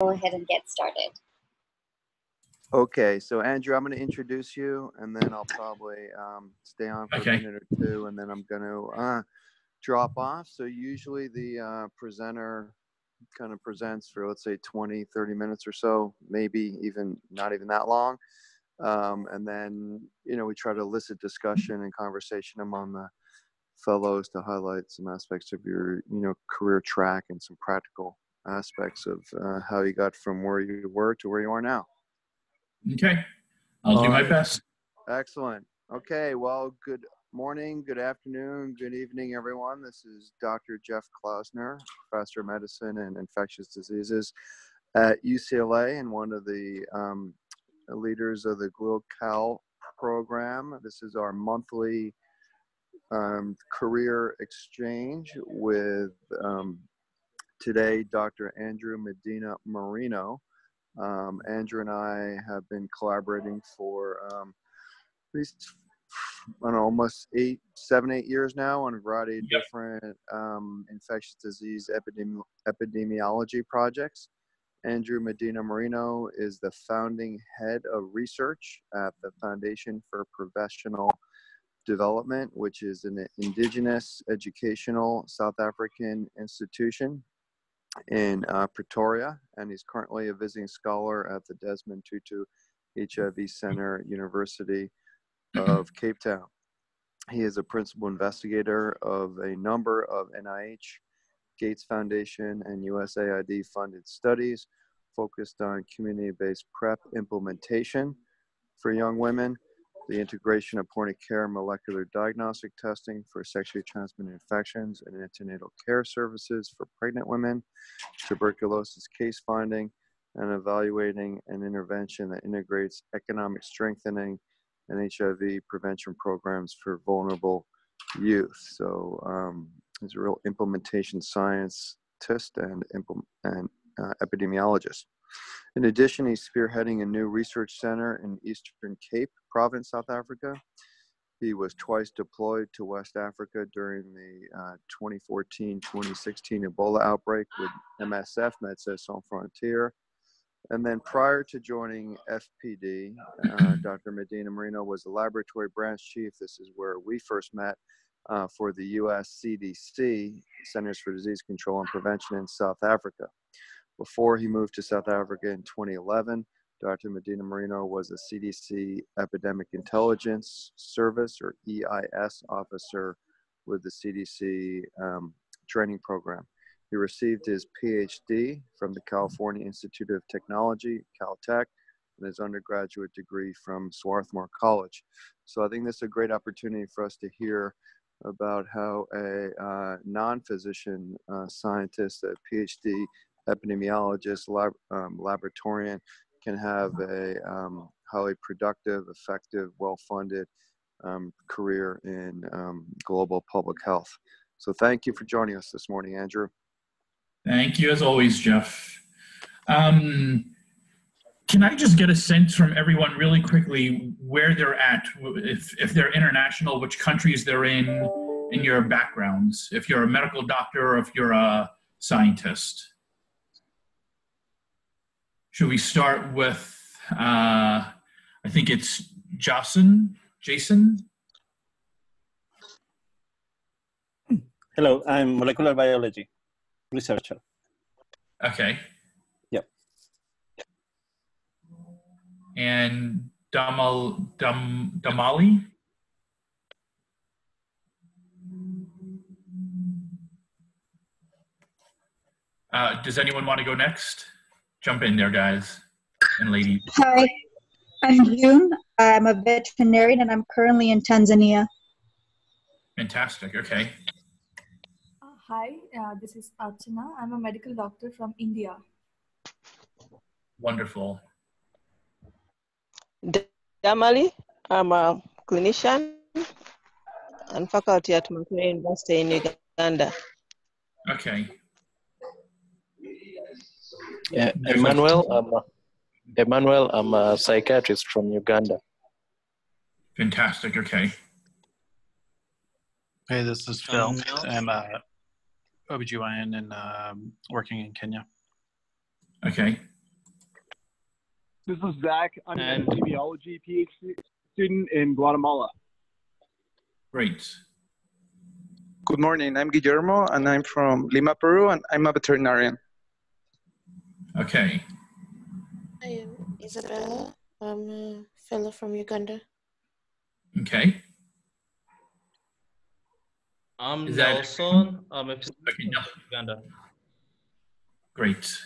go ahead and get started. Okay, so Andrew, I'm going to introduce you, and then I'll probably stay on for a minute or two, and then I'm going to drop off. So usually the presenter kind of presents for, let's say, 20, 30 minutes or so, maybe even not even that long. And then, we try to elicit discussion and conversation among the fellows to highlight some aspects of your, career track and some practical aspects of how you got from where you were to where you are now. Okay, I'll do my best. Excellent. Okay, well, good morning, good afternoon, good evening, everyone. This is Dr. Jeff Klausner, Professor of Medicine and Infectious Diseases at UCLA and one of the leaders of the GloCal program. This is our monthly career exchange with today Dr. Andrew Medina Marino. Andrew and I have been collaborating for at least, almost 7, 8 years now on a variety of different infectious disease epidemiology projects. Andrew Medina Marino is the founding head of research at the Foundation for Professional Development, which is an indigenous educational South African institution in Pretoria, and he's currently a visiting scholar at the Desmond Tutu HIV Center, University of Cape Town. He is a principal investigator of a number of NIH, Gates Foundation, and USAID funded studies focused on community-based PrEP implementation for young women, the integration of point-of-care molecular diagnostic testing for sexually transmitted infections and antenatal care services for pregnant women, tuberculosis case finding, and evaluating an intervention that integrates economic strengthening and HIV prevention programs for vulnerable youth. So he's a real implementation scientist and epidemiologist. In addition, he's spearheading a new research center in Eastern Cape Province, South Africa. He was twice deployed to West Africa during the 2014-2016 Ebola outbreak with MSF, Médecins Sans Frontières. And then prior to joining FPD, Dr. Medina Marino was the laboratory branch chief. This is where we first met for the US CDC, Centers for Disease Control and Prevention in South Africa. Before he moved to South Africa in 2011, Dr. Medina Marino was a CDC Epidemic Intelligence Service, or EIS officer with the CDC training program. He received his PhD from the California Institute of Technology, Caltech, and his undergraduate degree from Swarthmore College. So I think this is a great opportunity for us to hear about how a non-physician scientist, a PhD epidemiologist, laboratorian, can have a highly productive, effective, well-funded career in global public health. So thank you for joining us this morning, Andrew. Thank you, as always, Jeff. Can I just get a sense from everyone really quickly where they're at, if they're international, which countries they're in your backgrounds, if you're a medical doctor or if you're a scientist? Should we start with, I think it's Jason? Hello, I'm molecular biology researcher. Okay. Yep. And Damali? Does anyone want to go next? Jump in there, guys and ladies. Hi, I'm June. I'm a veterinarian and I'm currently in Tanzania. Fantastic, okay. Hi, this is Archana. I'm a medical doctor from India. Wonderful. Damali, I'm a clinician and faculty at Makerere University in Uganda. Okay. Yeah, Emmanuel, I'm a psychiatrist from Uganda. Fantastic, okay. Hey, this is Phil. I'm a OBGYN and working in Kenya. Okay. This is Zach. I'm an epidemiology PhD student in Guatemala. Great. Good morning. I'm Guillermo, and I'm from Lima, Peru, and I'm a veterinarian. Okay. I am Isabella. I'm a fellow from Uganda. Okay. I'm Is that Nelson. I'm a okay, from Uganda. Great.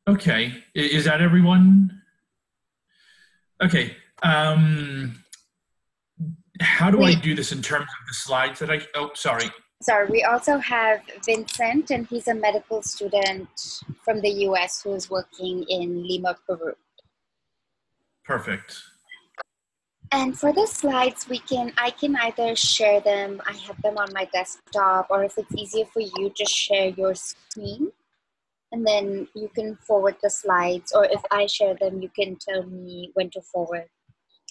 Okay. Is that everyone? Okay. How do I do this in terms of the slides that oh, sorry. Sorry, we also have Vincent, and he's a medical student from the US who is working in Lima, Peru. Perfect. And for the slides, I can either share them, I have them on my desktop, or if it's easier for you, just share your screen. And then you can forward the slides, or if I share them, you can tell me when to forward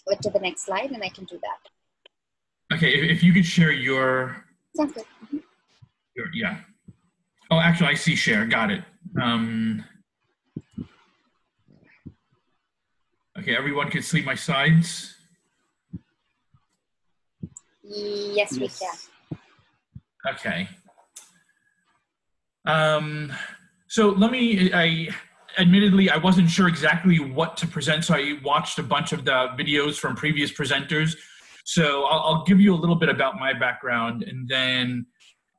it to the next slide, and I can do that. Okay, if you could share your... Sounds good. Yeah. Oh, actually, I see share. Got it. Okay, everyone can see my slides? Yes, we can. Okay. So let me, admittedly, I wasn't sure exactly what to present, so I watched a bunch of the videos from previous presenters. So I'll give you a little bit about my background, and then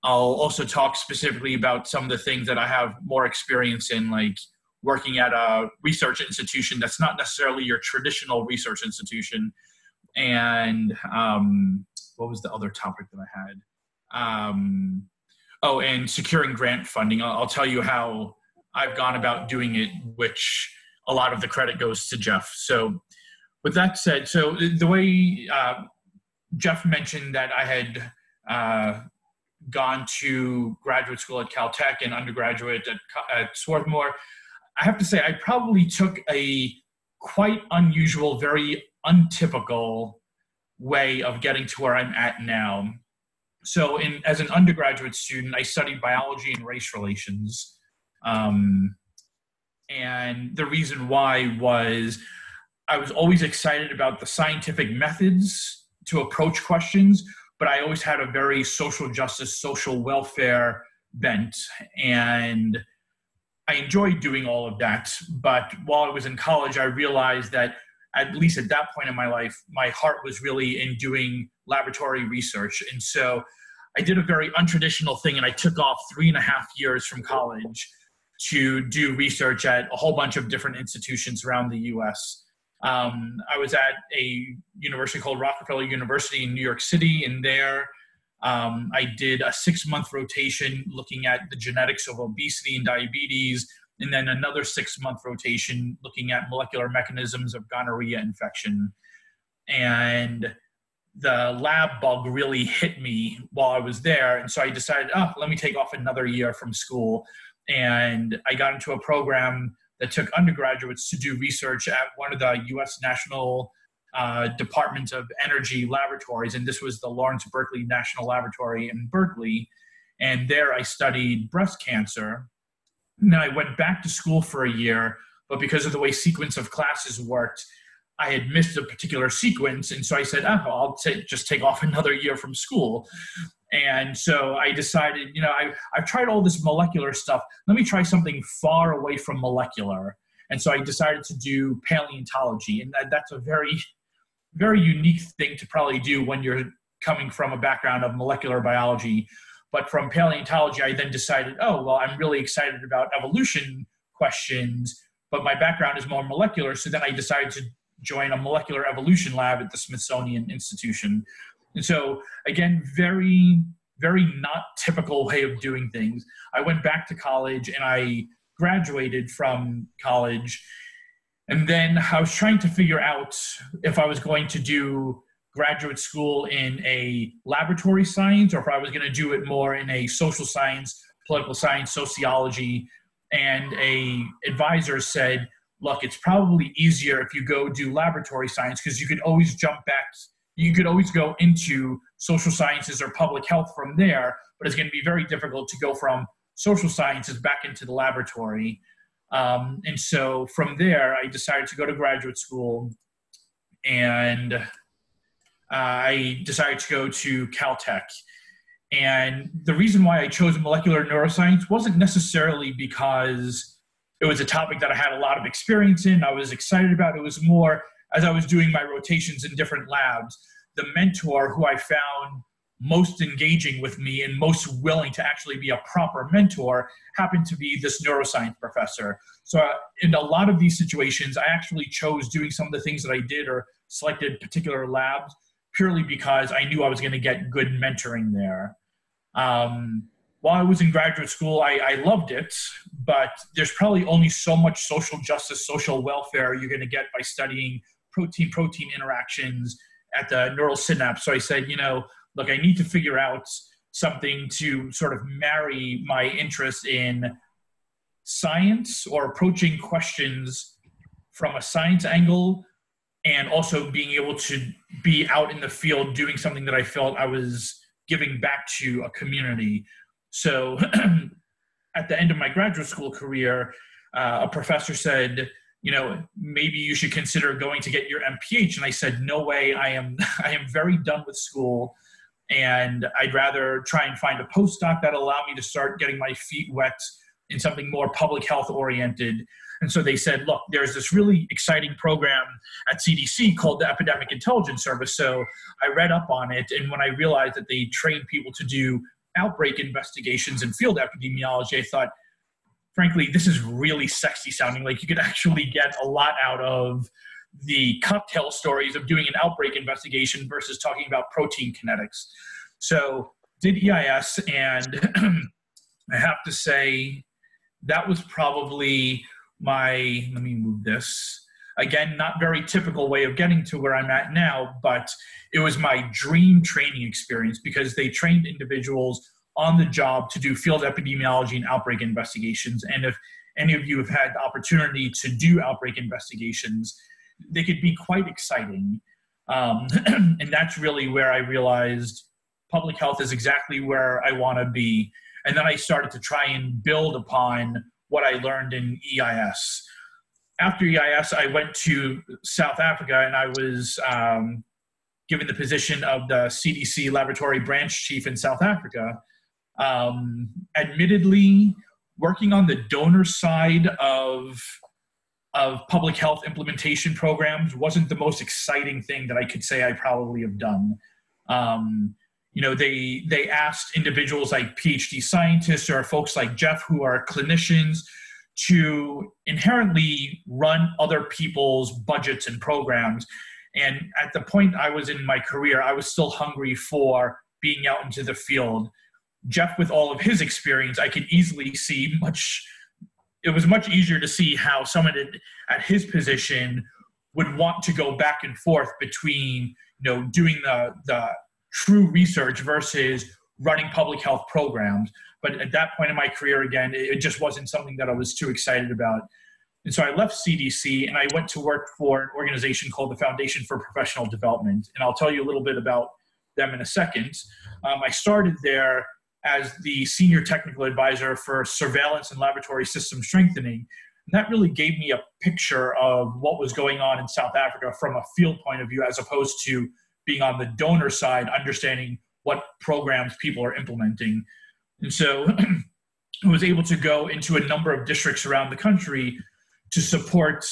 I'll also talk specifically about some of the things that I have more experience in, like working at a research institution that's not necessarily your traditional research institution. And what was the other topic that I had? Oh, and securing grant funding. I'll tell you how I've gone about doing it, which a lot of the credit goes to Jeff. So with that said, so the way Jeff mentioned that I had gone to graduate school at Caltech and undergraduate at Swarthmore, I have to say I probably took a quite unusual, very untypical way of getting to where I'm at now. So as an undergraduate student, I studied biology and race relations. And the reason why was I was always excited about the scientific methods to approach questions, but I always had a very social justice, social welfare bent. And I enjoyed doing all of that. But while I was in college, I realized that at least at that point in my life, my heart was really in doing laboratory research. And so I did a very untraditional thing, and I took off 3.5 years from college to do research at a whole bunch of different institutions around the US. I was at a university called Rockefeller University in New York City, and there I did a 6-month rotation looking at the genetics of obesity and diabetes, and then another 6-month rotation looking at molecular mechanisms of gonorrhea infection. And the lab bug really hit me while I was there, and so I decided, oh, let me take off another year from school. And I got into a program that took undergraduates to do research at one of the U.S. National Department of Energy laboratories, and this was the Lawrence Berkeley National Laboratory in Berkeley. And there I studied breast cancer. And then I went back to school for a year, but because of the way sequence of classes worked, I had missed a particular sequence, and so I said, oh, I'll just take off another year from school. And so I decided, you know, I've tried all this molecular stuff. Let me try something far away from molecular. And so I decided to do paleontology, and that's a very, very unique thing to probably do when you're coming from a background of molecular biology. But from paleontology, I then decided, oh, well, I'm really excited about evolution questions, but my background is more molecular. So then I decided to join a molecular evolution lab at the Smithsonian Institution. And so, again, very, very not typical way of doing things. I went back to college and I graduated from college. And then I was trying to figure out if I was going to do graduate school in a laboratory science or if I was going to do it more in a social science, political science, sociology. And a advisor said, look, it's probably easier if you go do laboratory science because you could always jump back. You could always go into social sciences or public health from there, but it's going to be very difficult to go from social sciences back into the laboratory. And so from there, I decided to go to graduate school, and I decided to go to Caltech. And the reason why I chose molecular neuroscience wasn't necessarily because it was a topic that I had a lot of experience in, I was excited about. It was more, as I was doing my rotations in different labs, the mentor who I found most engaging with me and most willing to actually be a proper mentor happened to be this neuroscience professor. So in a lot of these situations, I actually chose doing some of the things that I did or selected particular labs purely because I knew I was going to get good mentoring there. While I was in graduate school, I loved it, but there's probably only so much social justice, social welfare you're going to get by studying protein-protein interactions at the neural synapse. So I said, you know, look, I need to figure out something to sort of marry my interest in science or approaching questions from a science angle and also being able to be out in the field doing something that I felt I was giving back to a community. So at the end of my graduate school career, a professor said, you know, maybe you should consider going to get your MPH. And I said, no way, I am very done with school. And I'd rather try and find a postdoc that allow me to start getting my feet wet in something more public health oriented. And so they said, look, there's this really exciting program at CDC called the Epidemic Intelligence Service. So I read up on it. And when I realized that they train people to do outbreak investigations and field epidemiology, I thought, frankly, this is really sexy sounding. Like you could actually get a lot out of the cocktail stories of doing an outbreak investigation versus talking about protein kinetics. So did EIS, and I have to say that was probably my, let me move this. Again, not very typical way of getting to where I'm at now, but it was my dream training experience because they trained individuals on the job to do field epidemiology and outbreak investigations. And if any of you have had the opportunity to do outbreak investigations, they could be quite exciting. And that's really where I realized public health is exactly where I want to be. And then I started to try and build upon what I learned in EIS. After EIS, I went to South Africa and I was given the position of the CDC laboratory branch chief in South Africa. Admittedly, working on the donor side of public health implementation programs wasn't the most exciting thing that I could say I probably have done. You know, they asked individuals like PhD scientists or folks like Jeff who are clinicians to inherently run other people's budgets and programs. And at the point I was in my career, I was still hungry for being out into the field. Jeff, with all of his experience, I could easily see it was much easier to see how someone at his position would want to go back and forth between, you know, doing the true research versus running public health programs. But at that point in my career, again, it just wasn't something that I was too excited about. And so I left CDC and I went to work for an organization called the Foundation for Professional Development. And I'll tell you a little bit about them in a second. I started there as the senior technical advisor for surveillance and laboratory system strengthening. And that really gave me a picture of what was going on in South Africa from a field point of view, as opposed to being on the donor side, understanding what programs people are implementing. And so I was able to go into a number of districts around the country to support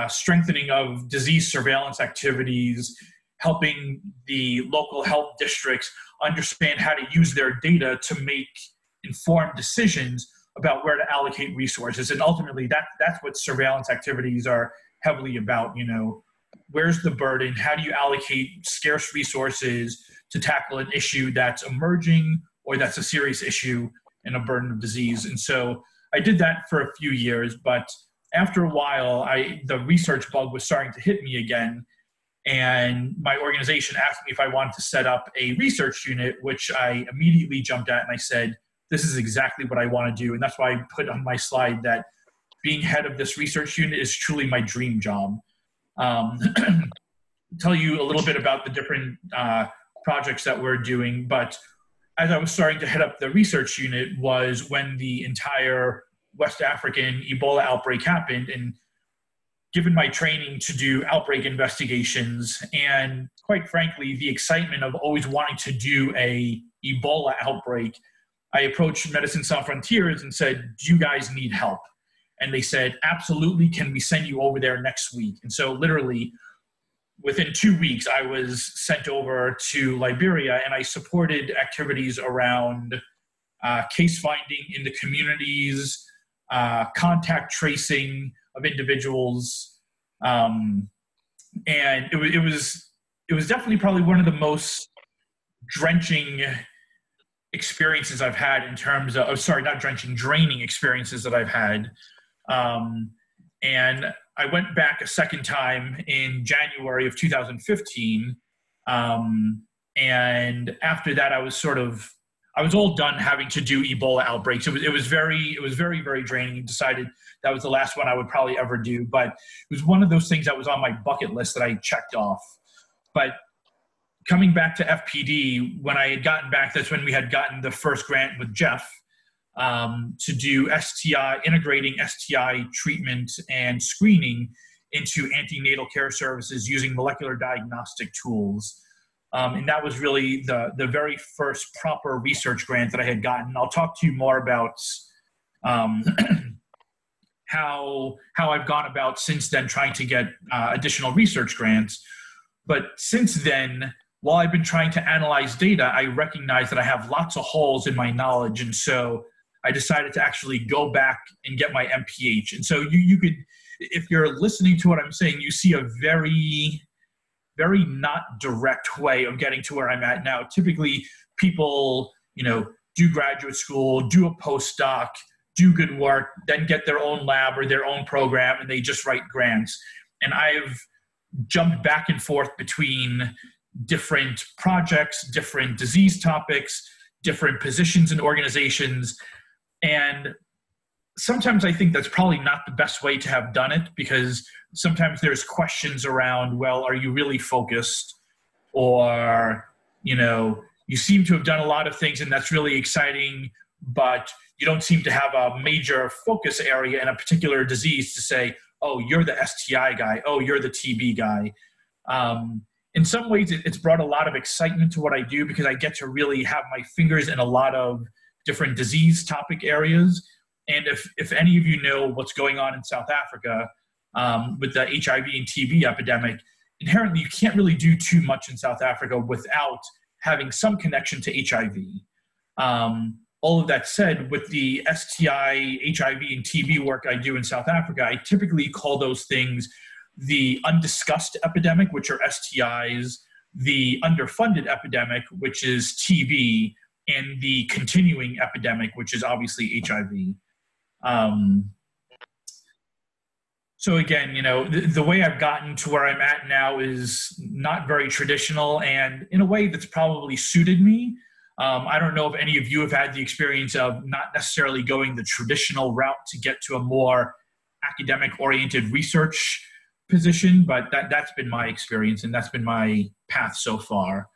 strengthening of disease surveillance activities, helping the local health districts understand how to use their data to make informed decisions about where to allocate resources. And ultimately, that's what surveillance activities are heavily about. You know, where's the burden? How do you allocate scarce resources to tackle an issue that's emerging or that's a serious issue and a burden of disease? And so I did that for a few years, but after a while, the research bug was starting to hit me again. And my organization asked me if I wanted to set up a research unit, which I immediately jumped at. And I said, this is exactly what I want to do. And that's why I put on my slide that being head of this research unit is truly my dream job. Tell you a little bit about the different projects that we're doing. But as I was starting to head up the research unit was when the entire West African Ebola outbreak happened. And given my training to do outbreak investigations and quite frankly, the excitement of always wanting to do a Ebola outbreak, I approached Medicine Sans Frontiers and said, do you guys need help? And they said, absolutely, can we send you over there next week? And so literally within 2 weeks, I was sent over to Liberia and I supported activities around case finding in the communities, contact tracing of individuals. And it was definitely probably one of the most drenching experiences I've had in terms of, draining experiences that I've had. And I went back a second time in January of 2015. And after that, I was all done having to do Ebola outbreaks. It was very, very draining, and decided that was the last one I would probably ever do. But it was one of those things that was on my bucket list that I checked off. But coming back to FPD, when I had gotten back, that's when we had gotten the first grant with Jeff to do integrating STI treatment and screening into antenatal care services using molecular diagnostic tools. And that was really the very first proper research grant that I had gotten. I'll talk to you more about how I've gone about since then trying to get additional research grants. But since then, while I've been trying to analyze data, I recognize that I have lots of holes in my knowledge. And so I decided to actually go back and get my MPH. And so you could, if you're listening to what I'm saying, you see a very, very not direct way of getting to where I'm at now. Typically people, do graduate school, do a postdoc, do good work, then get their own lab or their own program, and they just write grants. And I've jumped back and forth between different projects, different disease topics, different positions in organizations. And sometimes I think that's probably not the best way to have done it, because sometimes there's questions around, well, are you really focused? Or, you seem to have done a lot of things and that's really exciting, but you don't seem to have a major focus area in a particular disease to say, oh, you're the STI guy. Oh, you're the TB guy. In some ways, it's brought a lot of excitement to what I do, because I get to really have my fingers in a lot of different disease topic areas. And if any of you know what's going on in South Africa with the HIV and TB epidemic, inherently you can't really do too much in South Africa without having some connection to HIV. All of that said, with the STI, HIV, and TB work I do in South Africa, I typically call those things the undiscussed epidemic, which are STIs, the underfunded epidemic, which is TB, and the continuing epidemic, which is obviously HIV. So again, the way I've gotten to where I'm at now is not very traditional, and in a way that's probably suited me. I don't know if any of you have had the experience of not necessarily going the traditional route to get to a more academic-oriented research position, but that's been my experience, and that's been my path so far.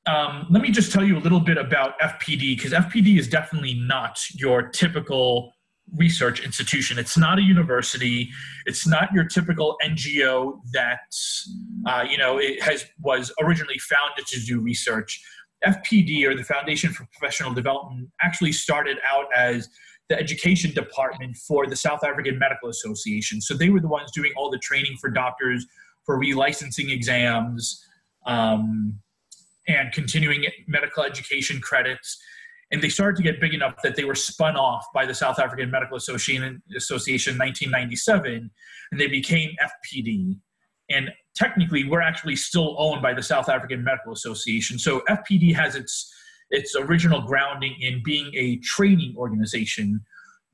Let me just tell you a little bit about FPD, because FPD is definitely not your typical research institution. It's not a university. It's not your typical NGO that was originally founded to do research. FPD, or the Foundation for Professional Development, actually started out as the education department for the South African Medical Association. So they were the ones doing all the training for doctors for relicensing exams and continuing medical education credits. And they started to get big enough that they were spun off by the South African Medical Association in 1997, and they became FPD. And technically, we're actually still owned by the South African Medical Association. So FPD has its original grounding in being a training organization.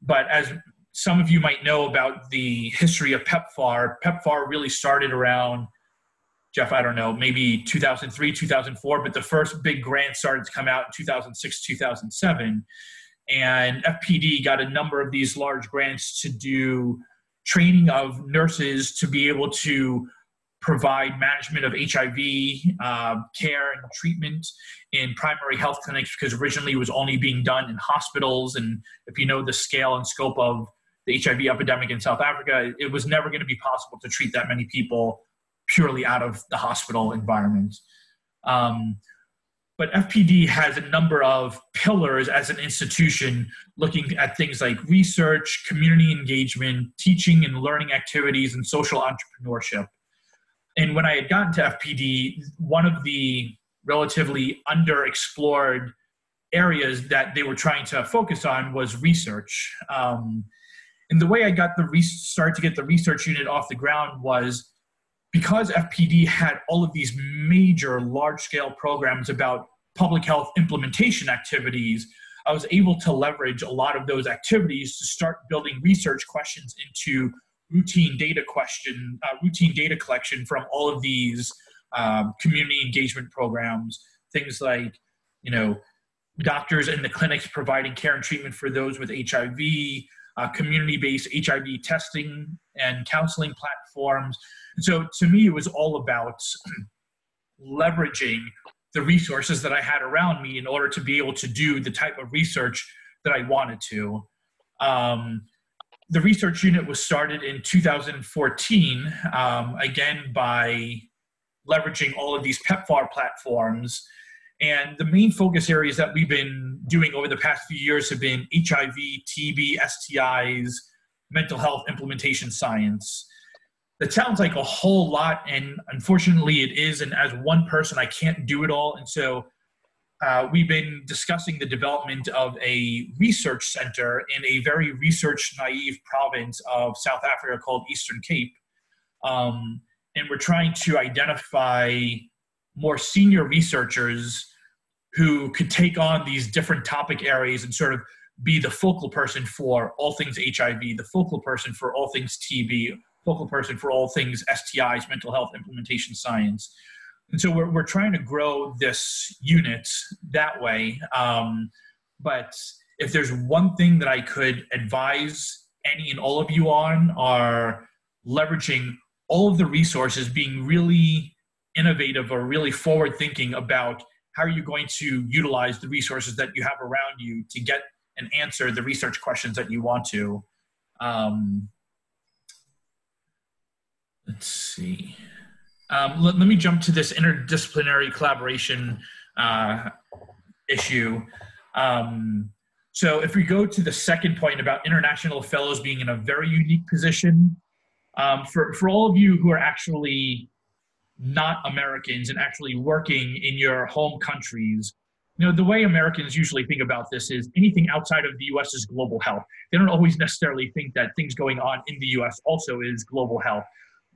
But as some of you might know about the history of PEPFAR, PEPFAR really started around, Jeff, I don't know, maybe 2003, 2004, but the first big grant started to come out in 2006, 2007. And FPD got a number of these large grants to do training of nurses to be able to provide management of HIV care and treatment in primary health clinics, because originally it was only being done in hospitals. And if you know the scale and scope of the HIV epidemic in South Africa, it was never going to be possible to treat that many people purely out of the hospital environment. But FPD has a number of pillars as an institution, looking at things like research, community engagement, teaching and learning activities, and social entrepreneurship. And when I had gotten to FPD, one of the relatively underexplored areas that they were trying to focus on was research. And the way I got started to get the research unit off the ground was because FPD had all of these major large-scale programs about public health implementation activities. I was able to leverage a lot of those activities to start building research questions into routine data collection from all of these community engagement programs. Things like, doctors in the clinics providing care and treatment for those with HIV, community-based HIV testing and counseling platforms. And so to me, it was all about leveraging the resources that I had around me in order to be able to do the type of research that I wanted to. The research unit was started in 2014, again, by leveraging all of these PEPFAR platforms. And the main focus areas that we've been doing over the past few years have been HIV, TB, STIs, mental health implementation science. That sounds like a whole lot, and unfortunately it is, and as one person I can't do it all. And so we've been discussing the development of a research center in a very research-naive province of South Africa called Eastern Cape. And we're trying to identify more senior researchers who could take on these different topic areas and sort of be the focal person for all things HIV, the focal person for all things TB, focal person for all things STIs, mental health implementation science. And so we're trying to grow this unit that way. But if there's one thing that I could advise any and all of you on, are leveraging all of the resources, being really innovative or really forward thinking about how are you going to utilize the resources that you have around you to get and answer the research questions that you want to. Let's see. Let me jump to this interdisciplinary collaboration issue. So if we go to the second point about international fellows being in a very unique position, for all of you who are actually not Americans and actually working in your home countries, the way Americans usually think about this is anything outside of the US is global health. They don't always necessarily think that things going on in the US also is global health.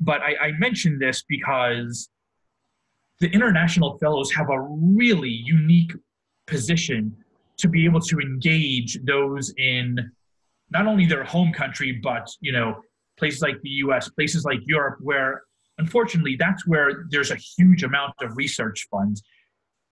But I mention this because the international fellows have a really unique position to be able to engage those in not only their home country, but places like the US, places like Europe, where unfortunately that's where there's a huge amount of research funds.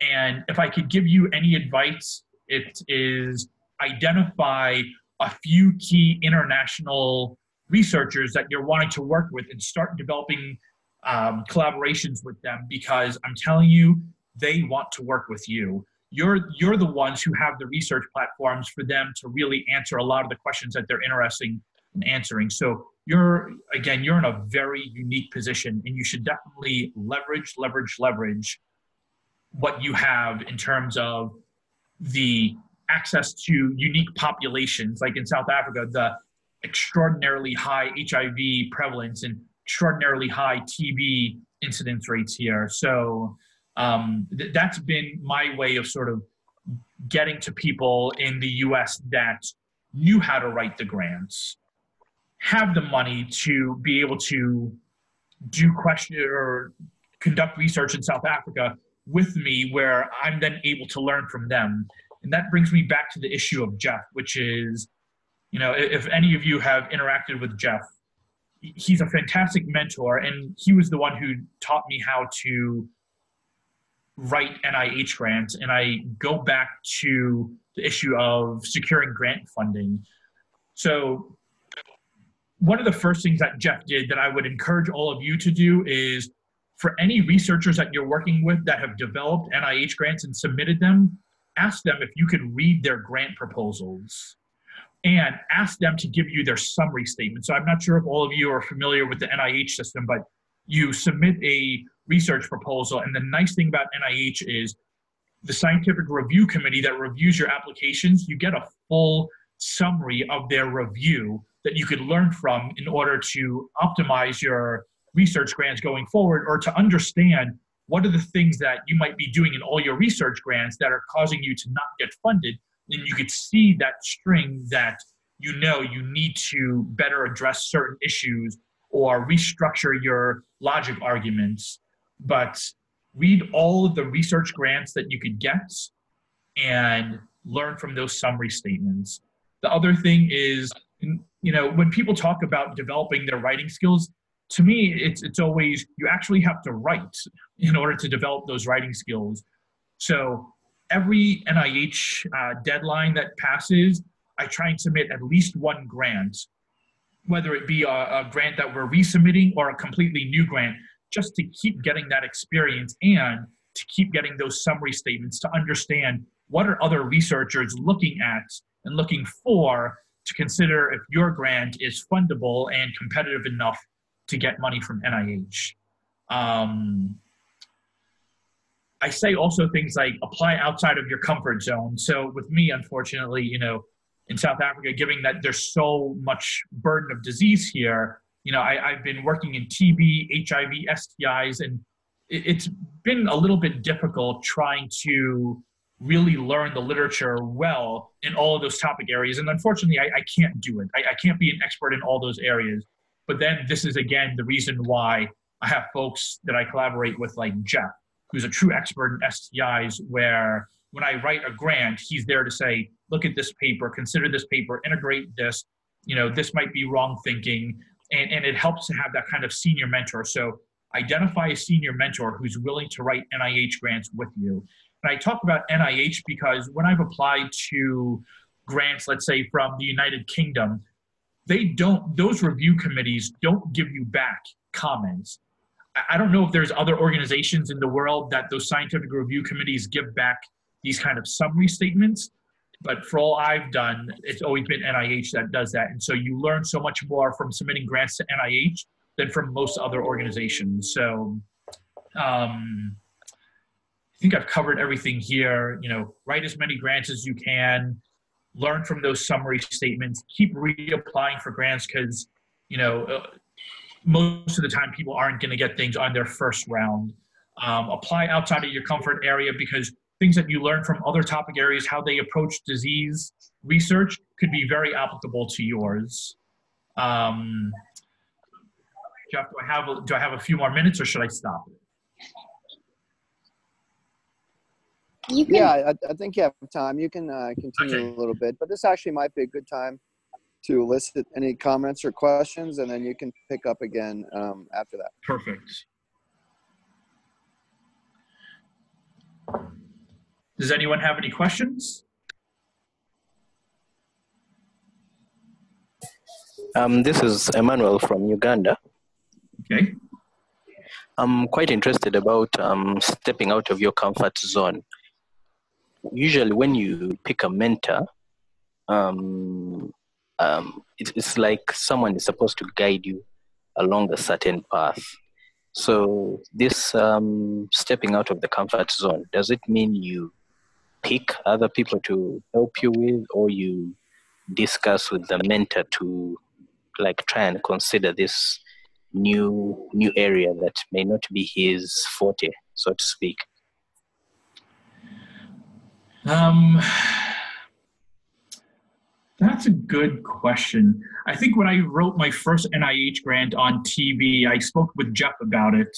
And if I could give you any advice, it is identify a few key international researchers that you're wanting to work with and start developing collaborations with them, because I'm telling you, they want to work with you. You're the ones who have the research platforms for them to really answer a lot of the questions that they're interested in answering. So you're in a very unique position, and you should definitely leverage what you have in terms of the access to unique populations, like in South Africa, the extraordinarily high HIV prevalence and extraordinarily high TB incidence rates here. So that's been my way of sort of getting to people in the US that knew how to write the grants, have the money to be able to do or conduct research in South Africa with me, where I'm then able to learn from them. And that brings me back to the issue of Jeff, which is, if any of you have interacted with Jeff, he's a fantastic mentor, and he was the one who taught me how to write NIH grants. And I go back to the issue of securing grant funding. So one of the first things that Jeff did that I would encourage all of you to do is for any researchers that you're working with that have developed NIH grants and submitted them, ask them if you could read their grant proposals and ask them to give you their summary statement. So I'm not sure if all of you are familiar with the NIH system, but you submit a research proposal, and the nice thing about NIH is the scientific review committee that reviews your applications, you get a full summary of their review that you could learn from in order to optimize your research grants going forward, or to understand what are the things that you might be doing in all your research grants that are causing you to not get funded. Then you could see that string that you know you need to better address certain issues or restructure your logic arguments. But read all of the research grants that you could get and learn from those summary statements. The other thing is, you know, when people talk about developing their writing skills, to me, it's always, you actually have to write in order to develop those writing skills. So every NIH deadline that passes, I try and submit at least one grant, whether it be a grant that we're resubmitting or a completely new grant, just to keep getting that experience and to keep getting those summary statements to understand what are other researchers looking at and looking for to consider if your grant is fundable and competitive enough to get money from NIH. I say also things like apply outside of your comfort zone. So with me, unfortunately, you know, in South Africa, given that there's so much burden of disease here, you know, I've been working in TB, HIV, STIs, and it's been a little bit difficult trying to really learn the literature well in all of those topic areas. And unfortunately, I can't do it. I can't be an expert in all those areas. But then this is, again, the reason why I have folks that I collaborate with, like Jeff, who's a true expert in STIs, where when I write a grant, he's there to say, look at this paper, consider this paper, integrate this, you know, this might be wrong thinking. And it helps to have that kind of senior mentor. So identify a senior mentor who's willing to write NIH grants with you. And I talk about NIH because when I've applied to grants, let's say from the United Kingdom, those review committees don't give you back comments. I don't know if there's other organizations in the world that those scientific review committees give back these kind of summary statements, but for all I've done, it's always been NIH that does that. And so you learn so much more from submitting grants to NIH than from most other organizations. So I think I've covered everything here. You know, write as many grants as you can, learn from those summary statements, keep reapplying for grants because, you know, most of the time people aren't going to get things on their first round. Apply outside of your comfort area because things that you learn from other topic areas, how they approach disease research, could be very applicable to yours. Jeff, do I have a few more minutes or should I stop? Yeah, I think you have time. You can continue a little bit, but this actually might be a good time to elicit any comments or questions, and then you can pick up again after that. Perfect. Does anyone have any questions? This is Emmanuel from Uganda. Okay. I'm quite interested about stepping out of your comfort zone. Usually when you pick a mentor, it's like someone is supposed to guide you along a certain path. So this stepping out of the comfort zone, does it mean you pick other people to help you with, or you discuss with the mentor to like try and consider this new area that may not be his forte, so to speak? That's a good question. I think when I wrote my first NIH grant on TB, I spoke with Jeff about it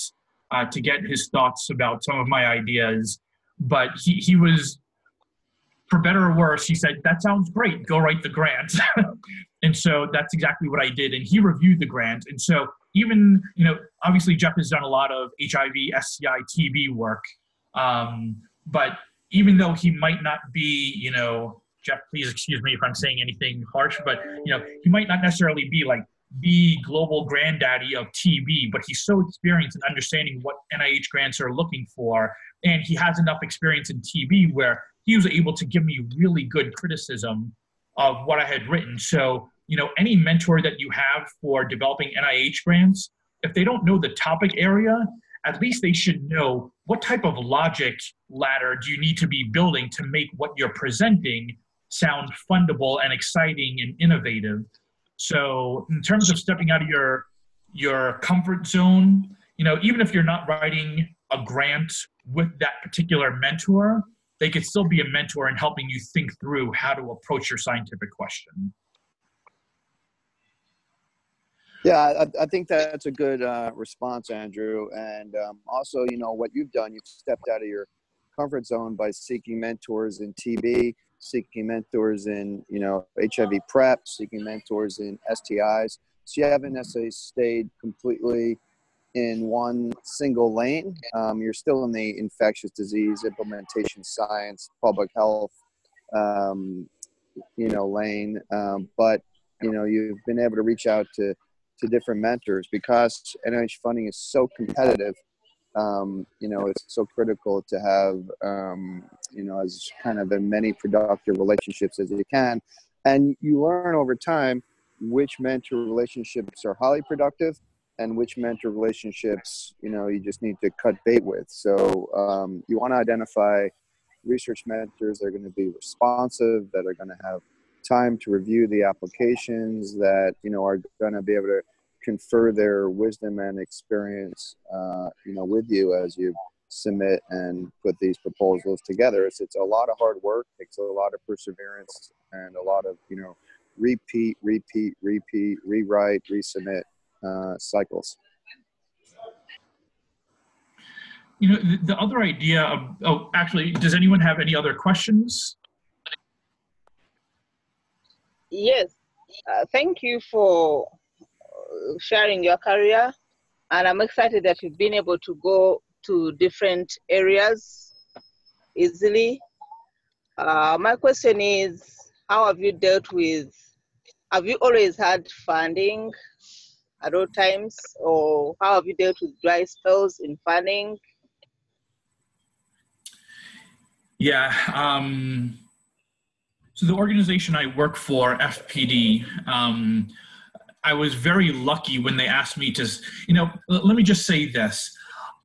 to get his thoughts about some of my ideas. But he was, for better or worse, he said, that sounds great, go write the grant. And so that's exactly what I did. And he reviewed the grant. And so even, you know, obviously Jeff has done a lot of HIV, STI, TB work. But even though he might not be, you know, Jeff, please excuse me if I'm saying anything harsh, but, you know, he might not necessarily be like the global granddaddy of TB, but he's so experienced in understanding what NIH grants are looking for, and he has enough experience in TB where he was able to give me really good criticism of what I had written. So, you know, any mentor that you have for developing NIH grants, if they don't know the topic area, at least they should know what type of logic ladder do you need to be building to make what you're presenting sound fundable and exciting and innovative. So in terms of stepping out of your comfort zone, you know, even if you're not writing a grant with that particular mentor, they could still be a mentor in helping you think through how to approach your scientific question. Yeah, I think that's a good response, Andrew. And also, you know, what you've done, you've stepped out of your comfort zone by seeking mentors in TB, seeking mentors in, you know, HIV PrEP, seeking mentors in STIs. So you haven't necessarily stayed completely in one single lane. You're still in the infectious disease, implementation science, public health, you know, lane. But, you know, you've been able to reach out to different mentors because NIH funding is so competitive. You know, it's so critical to have, you know, as kind of many productive relationships as you can. And you learn over time which mentor relationships are highly productive and which mentor relationships, you know, you just need to cut bait with. So you want to identify research mentors that are going to be responsive, that are going to have time to review the applications, that, you know, are going to be able to confer their wisdom and experience, you know, with you as you submit and put these proposals together. It's a lot of hard work, takes a lot of perseverance, and a lot of, you know, repeat, rewrite, resubmit cycles. You know, the other idea of, oh, actually, does anyone have any other questions? Yes, thank you for sharing your career, and I'm excited that you've been able to go to different areas easily. My question is, how have you dealt with, have you always had funding at all times, or how have you dealt with dry spells in funding? Yeah, so the organization I work for, FPD, I was very lucky when they asked me to, you know, let me just say this.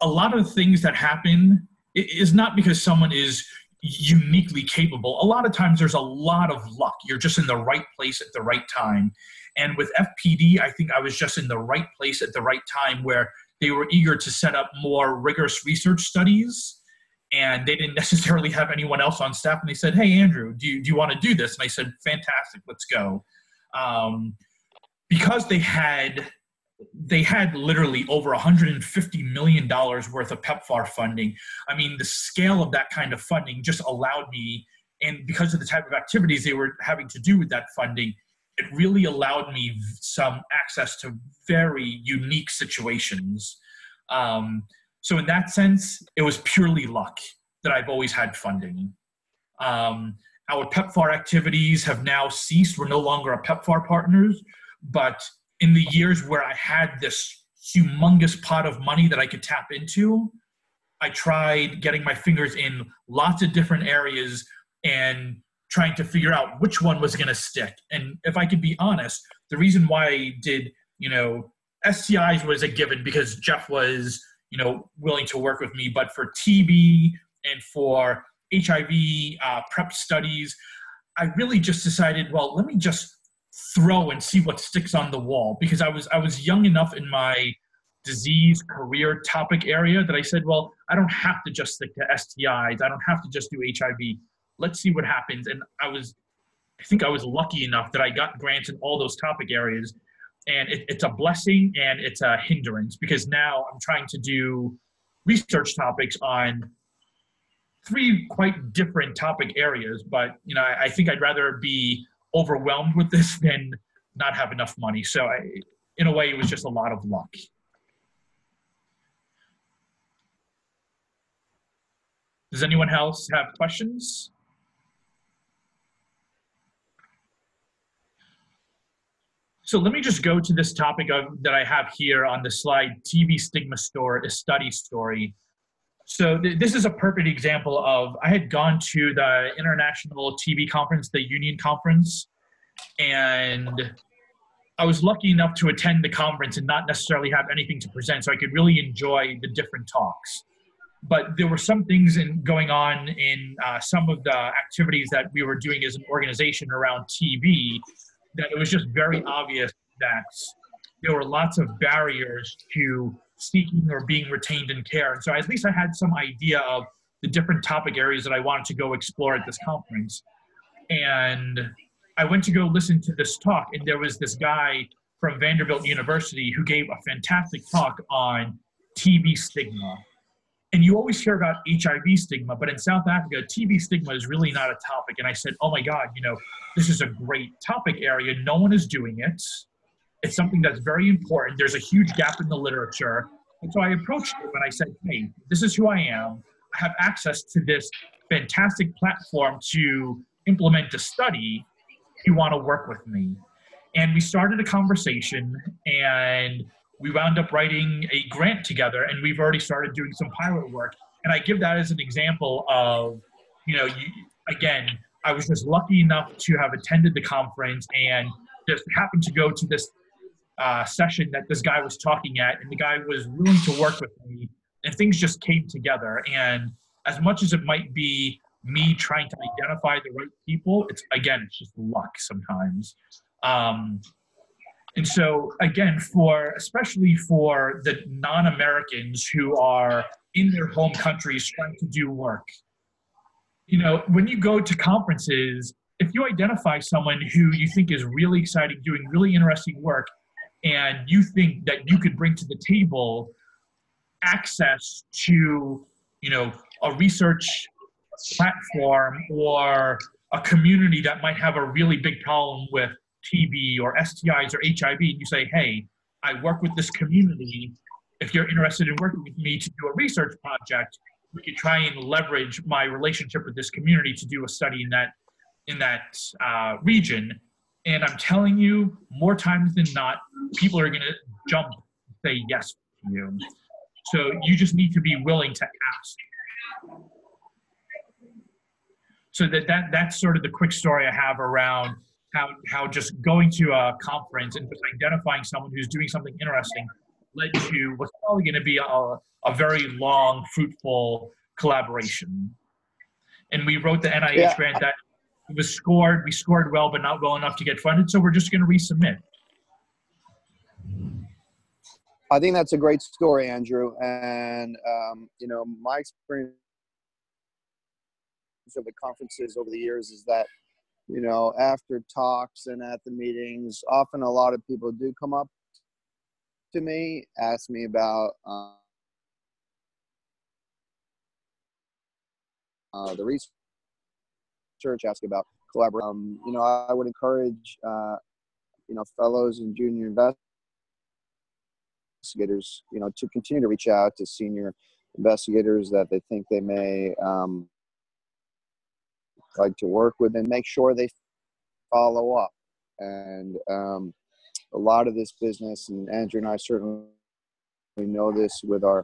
A lot of things that happen is not because someone is uniquely capable. A lot of times there's a lot of luck. You're just in the right place at the right time. And with FPD, I think I was just in the right place at the right time where they were eager to set up more rigorous research studies. And they didn't necessarily have anyone else on staff. And they said, hey, Andrew, do you want to do this? And I said, fantastic, let's go. Because they had literally over $150 million worth of PEPFAR funding. I mean, the scale of that kind of funding just allowed me, and because of the type of activities they were having to do with that funding, it really allowed me some access to very unique situations. So in that sense, it was purely luck that I've always had funding. Our PEPFAR activities have now ceased. We're no longer a PEPFAR partners, but in the years where I had this humongous pot of money that I could tap into, I tried getting my fingers in lots of different areas and trying to figure out which one was going to stick. And if I could be honest, the reason why I did, you know, STIs was a given because Jeff was, you know, willing to work with me. But for TB and for HIV PrEP studies, I really just decided, well, let me just throw and see what sticks on the wall, because I was young enough in my disease career topic area that I said, well, I don't have to just stick to STIs. I don't have to just do HIV. Let's see what happens. And I think I was lucky enough that I got grants in all those topic areas. And it's a blessing and it's a hindrance, because now I'm trying to do research topics on 3 quite different topic areas. But, you know, I think I'd rather be overwhelmed with this than not have enough money. So in a way, it was just a lot of luck. Does anyone else have questions? So let me just go to this topic that I have here on the slide, TB stigma study story. So this is a perfect example of, I had gone to the International TB Conference, the Union Conference, and I was lucky enough to attend the conference and not necessarily have anything to present, so I could really enjoy the different talks. But there were some things going on in some of the activities that we were doing as an organization around TB that it was just very obvious that there were lots of barriers to seeking or being retained in care. And so at least I had some idea of the different topic areas that I wanted to go explore at this conference. And I went to go listen to this talk, and there was this guy from Vanderbilt University who gave a fantastic talk on TB stigma. And you always hear about HIV stigma, but in South Africa, TB stigma is really not a topic. And I said, oh my God, this is a great topic area. No one is doing it. It's something that's very important. There's a huge gap in the literature. And so I approached him and I said, hey, this is who I am. I have access to this fantastic platform to implement a study. You want to work with me? And we started a conversation, and we wound up writing a grant together, and we've already started doing some pilot work. And I give that as an example of, again, I was just lucky enough to have attended the conference and just happened to go to this session that this guy was talking at, and the guy was willing to work with me, and things just came together. And as much as it might be me trying to identify the right people, it's just luck sometimes. And so again, especially for the non-Americans who are in their home countries trying to do work, when you go to conferences, if you identify someone who you think is really exciting, doing really interesting work, and you think that you could bring to the table access to, a research platform or a community that might have a really big problem with TB or STIs or HIV, and you say, hey, I work with this community. If you're interested in working with me to do a research project, we could try and leverage my relationship with this community to do a study in that region. And I'm telling you, more times than not, people are going to jump and say yes to you. So you just need to be willing to ask. So that's sort of the quick story I have around how just going to a conference and just identifying someone who's doing something interesting led to what's probably going to be a very long, fruitful collaboration. And we wrote the NIH grant that we scored well, but not well enough to get funded. So we're just going to resubmit. I think that's a great story, Andrew. And, my experience of the conferences over the years is that, after talks and at the meetings, often a lot of people do come up to me, ask me about the research, ask about collaboration. I would encourage, fellows and junior investigators, to continue to reach out to senior investigators that they think they may like to work with, and make sure they follow up. And a lot of this business, and Andrew and I certainly know this with our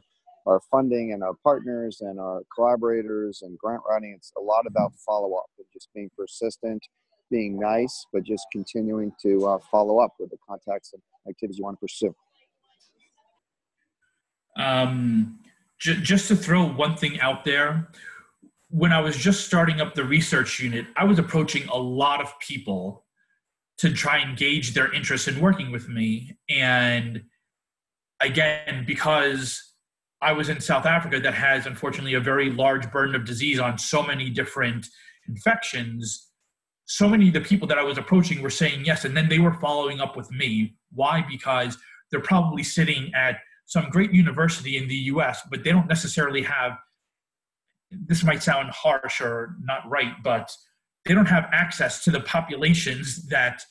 funding and our partners and our collaborators and grant writing, it's a lot about follow-up and just being persistent, being nice, but just continuing to follow up with the contacts and activities you want to pursue. Just to throw one thing out there, when I was just starting up the research unit, I was approaching a lot of people to try and gauge their interest in working with me. And again, because I was in South Africa that has, unfortunately, a very large burden of disease on so many different infections, so many of the people that I was approaching were saying yes, and then they were following up with me. Why? Because they're probably sitting at some great university in the US, but they don't necessarily have, this might sound harsh or not right, but they don't have access to the populations that,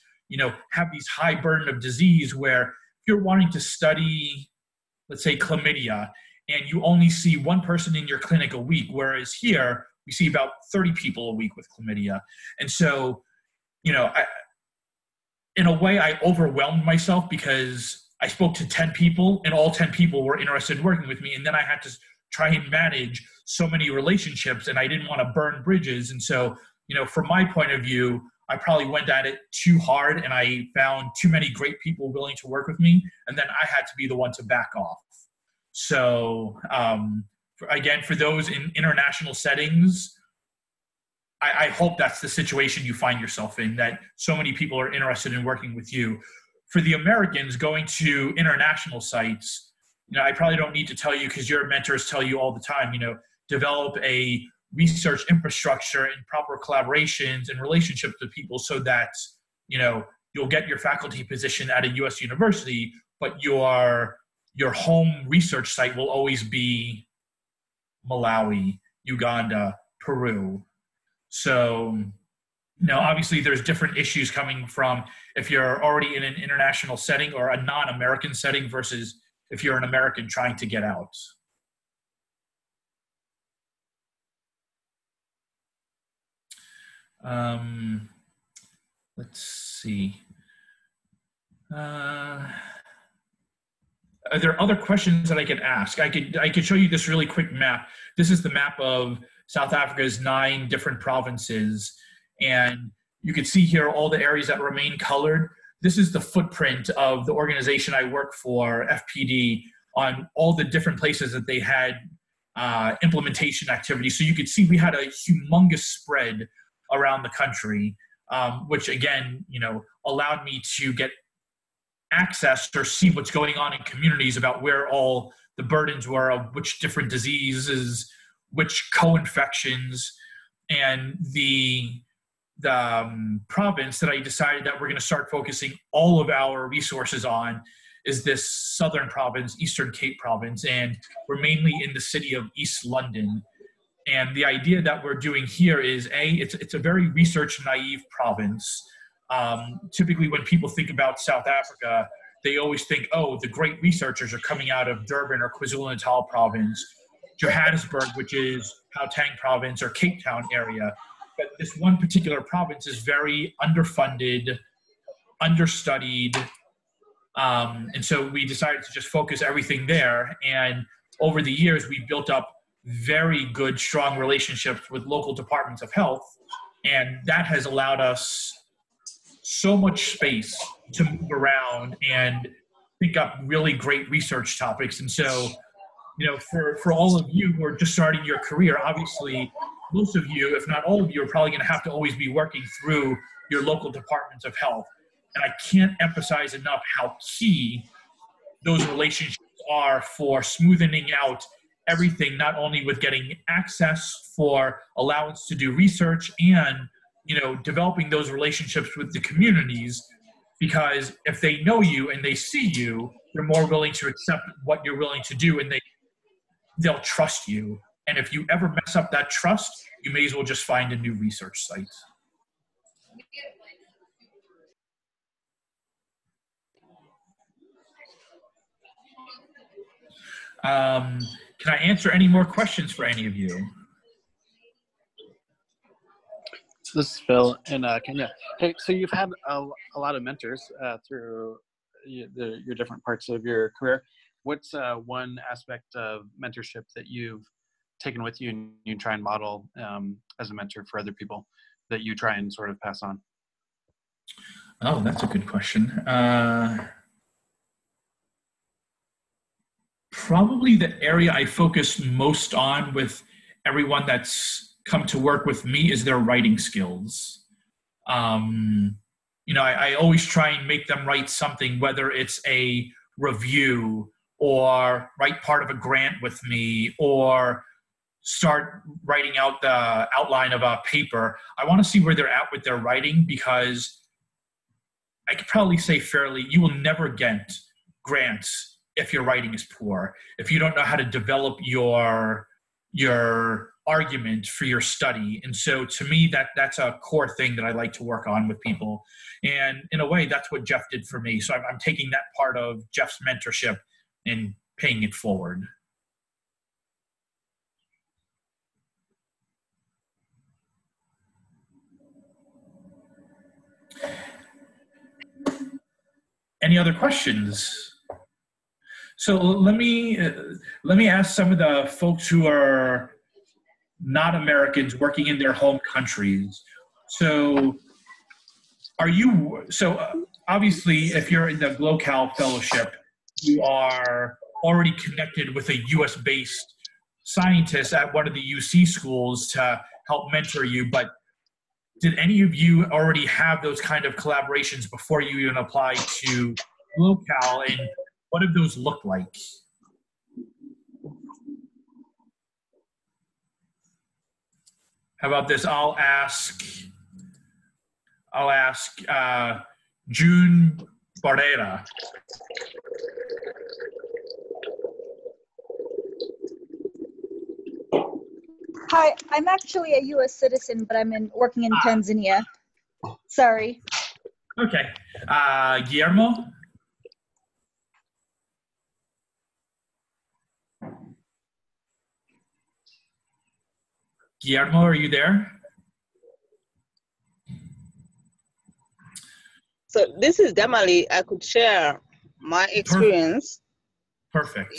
have these high burden of disease, where if you're wanting to study, let's say, chlamydia, and you only see one person in your clinic a week, whereas here we see about 30 people a week with chlamydia. And so, in a way, I overwhelmed myself because I spoke to 10 people and all 10 people were interested in working with me. And then I had to try and manage so many relationships and I didn't want to burn bridges. And so, from my point of view, I probably went at it too hard and I found too many great people willing to work with me. And then I had to be the one to back off. So again, for those in international settings, I hope that's the situation you find yourself in, that so many people are interested in working with you. For the Americans going to international sites, I probably don't need to tell you because your mentors tell you all the time, develop a research infrastructure and proper collaborations and relationships with people so that, you'll get your faculty position at a U.S. university, but your home research site will always be Malawi, Uganda, Peru. So, obviously there's different issues coming from if you're already in an international setting or a non-American setting versus if you're an American trying to get out. Let's see. Are there other questions that I could ask? I could show you this really quick map. This is the map of South Africa's 9 different provinces. And you can see here all the areas that remain colored. This is the footprint of the organization I work for, FPD, on all the different places that they had implementation activity. So you could see we had a humongous spread around the country, which again, allowed me to get access or see what's going on in communities about where all the burdens were of which different diseases, which co-infections, and the province that I decided that we're going to start focusing all of our resources on is this southern province, Eastern Cape province, and we're mainly in the city of East London. And the idea that we're doing here is, it's a very research naive province. Typically when people think about South Africa, they always think, oh, the great researchers are coming out of Durban or KwaZulu-Natal province, Johannesburg, which is Gauteng province, or Cape Town area. But this one particular province is very underfunded, understudied, and so we decided to just focus everything there. And over the years, we built up very good, strong relationships with local departments of health, and that has allowed us so much space to move around and pick up really great research topics. And so, for all of you who are just starting your career, obviously, most of you, if not all of you, are probably going to have to always be working through your local departments of health. And I can't emphasize enough how key those relationships are for smoothing out everything, not only with getting access for allowance to do research and, developing those relationships with the communities, because if they know you and they see you, they're more willing to accept what you're willing to do, and they'll trust you. And if you ever mess up that trust, you may as well just find a new research site. Can I answer any more questions for any of you? So this is Phil in Kenya. Hey, so you've had a lot of mentors through your different parts of your career. What's one aspect of mentorship that you've taken with you and you try and model as a mentor for other people that you try and sort of pass on? Oh, that's a good question. Probably the area I focus most on with everyone that's come to work with me is their writing skills. I always try and make them write something, whether it's a review or write part of a grant with me or start writing out the outline of a paper. I want to see where they're at with their writing, because I could probably say fairly, you will never get grants if your writing is poor, if you don't know how to develop your argument for your study. And so to me, that's a core thing that I like to work on with people. And in a way, that's what Jeff did for me. So I'm taking that part of Jeff's mentorship and paying it forward. Any other questions? So let me ask some of the folks who are not Americans working in their home countries. So obviously if you're in the GloCal fellowship, you are already connected with a US based scientist at one of the UC schools to help mentor you, but did any of you already have those kind of collaborations before you even applied to GloCal, and what did those look like? How about this? I'll ask June Barrera. Hi, I'm actually a U.S. citizen, but I'm working in Tanzania. Sorry. Okay. Guillermo? Guillermo, are you there? So this is Damali. I could share my experience. Perfect.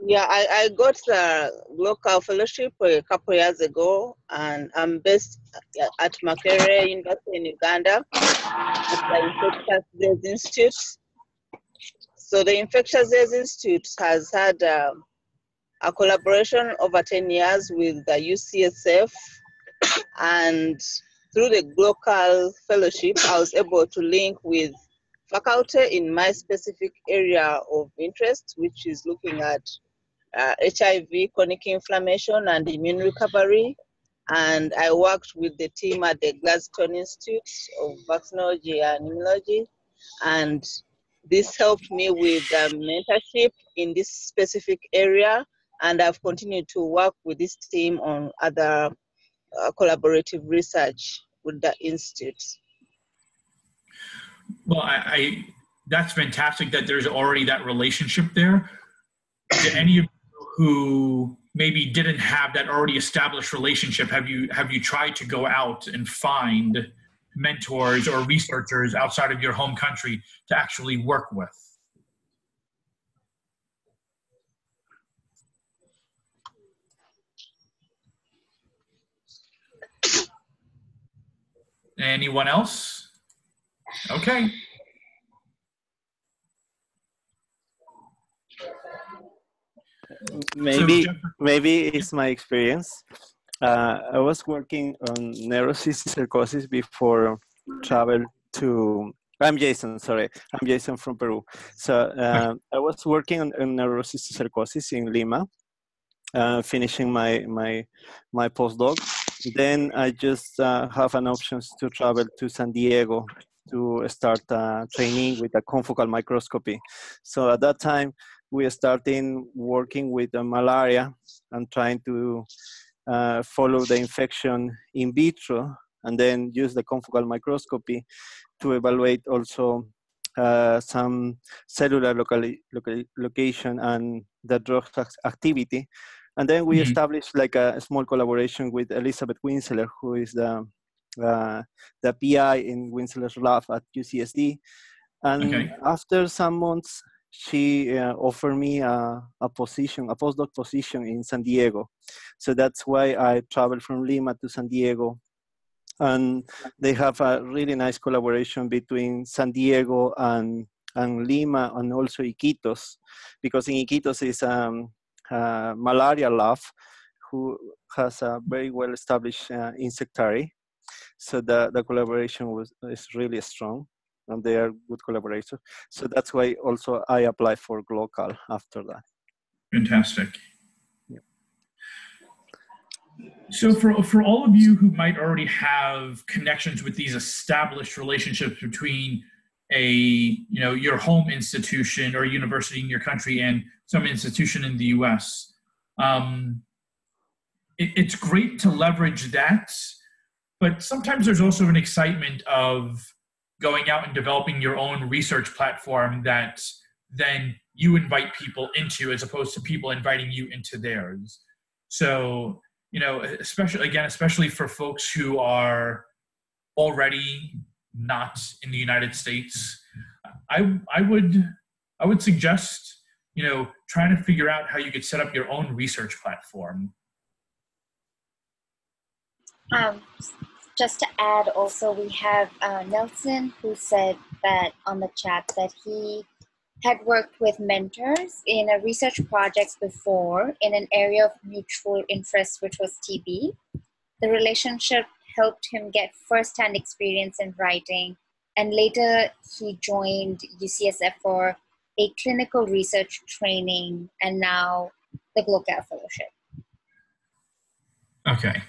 Yeah, I got the GloCal fellowship a couple years ago, and I'm based at Makerere University in Uganda at the Infectious Disease Institute. So the Infectious Disease Institute has had a collaboration over 10 years with the UCSF, and through the GloCal fellowship, I was able to link with faculty in my specific area of interest, which is looking at HIV, chronic inflammation, and immune recovery. And I worked with the team at the Gladstone Institute of Vaccinology and Immunology. And this helped me with mentorship in this specific area. And I've continued to work with this team on other collaborative research with the institute. Well, that's fantastic that there's already that relationship there. Do any of you who maybe didn't have that already established relationship, have you tried to go out and find mentors or researchers outside of your home country to actually work with? Anyone else? Okay. Maybe it's my experience. I was working on neurocystic sarcosis before travel to. I'm Jason. Sorry, I'm Jason from Peru. So I was working on neurocystic sarcosis in Lima, finishing my postdoc. Then I just have an option to travel to San Diego to start training with a confocal microscopy. So at that time, we started working with malaria and trying to follow the infection in vitro, and then use the confocal microscopy to evaluate also some cellular location and the drug activity. And then we established like a small collaboration with Elizabeth Winseler, who is the PI in Winseler's lab at UCSD. And after some months, she offered me a postdoc position in San Diego. So that's why I traveled from Lima to San Diego. And they have a really nice collaboration between San Diego and Lima, and also Iquitos, because in Iquitos is malaria lab who has a very well established insectary. So the collaboration is really strong, and they are good collaborators. So that's why also I applied for GloCal after that. Fantastic. Yeah. So for all of you who might already have connections with these established relationships between your home institution or university in your country and some institution in the US, it's great to leverage that, but sometimes there's also an excitement of going out and developing your own research platform that then you invite people into, as opposed to people inviting you into theirs. So, especially for folks who are already not in the United States, I would suggest, trying to figure out how you could set up your own research platform. Just to add also, we have Nelson, who said that on the chat that he had worked with mentors in a research project before in an area of mutual interest, which was TB. The relationship helped him get first-hand experience in writing, and later he joined UCSF for a clinical research training, and now the GloCal Fellowship. Okay.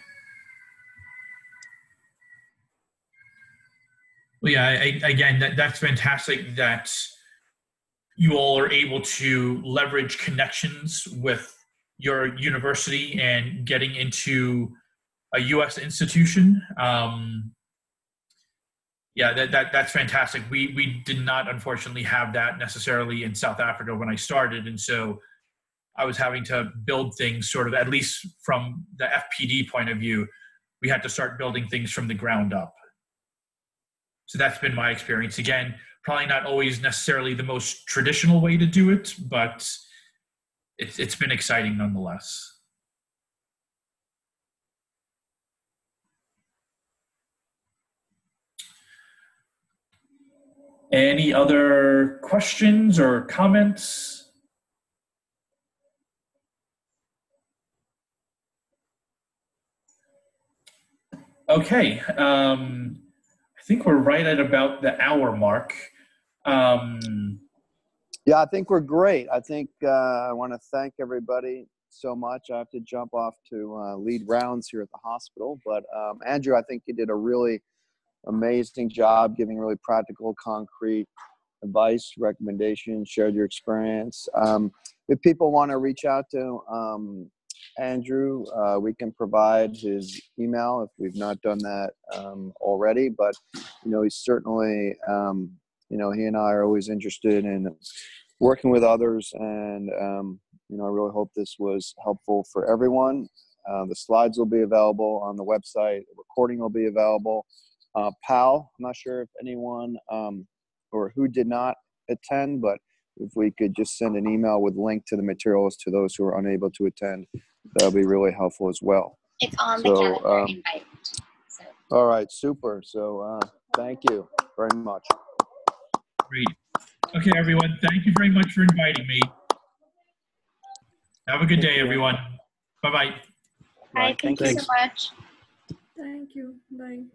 Well, yeah, again, that's fantastic that you all are able to leverage connections with your university and getting into a U.S. institution. Yeah, that's fantastic. We did not, unfortunately, have that necessarily in South Africa when I started, and so I was having to build things sort of, at least from the FPD point of view, we had to start building things from the ground up. So that's been my experience. Again, probably not always necessarily the most traditional way to do it, but it's been exciting nonetheless. Any other questions or comments? Okay, I think we're right at about the hour mark. Yeah, I think we're great. I think I want to thank everybody so much. I have to jump off to lead rounds here at the hospital. But Andrew, I think you did a really amazing job giving really practical, concrete advice, recommendations, shared your experience. If people want to reach out to Andrew, we can provide his email if we've not done that already. But, he's certainly, he and I are always interested in working with others. And, I really hope this was helpful for everyone. The slides will be available on the website. The recording will be available. Pal, I'm not sure if anyone or who did not attend, but if we could just send an email with link to the materials to those who are unable to attend, that would be really helpful as well. It's on the calendar invite. So. All right, super. So thank you very much. Great. Okay, everyone, thank you very much for inviting me. Have a good day, everyone. Bye-bye. Bye, thank you so much. Thank you. Bye.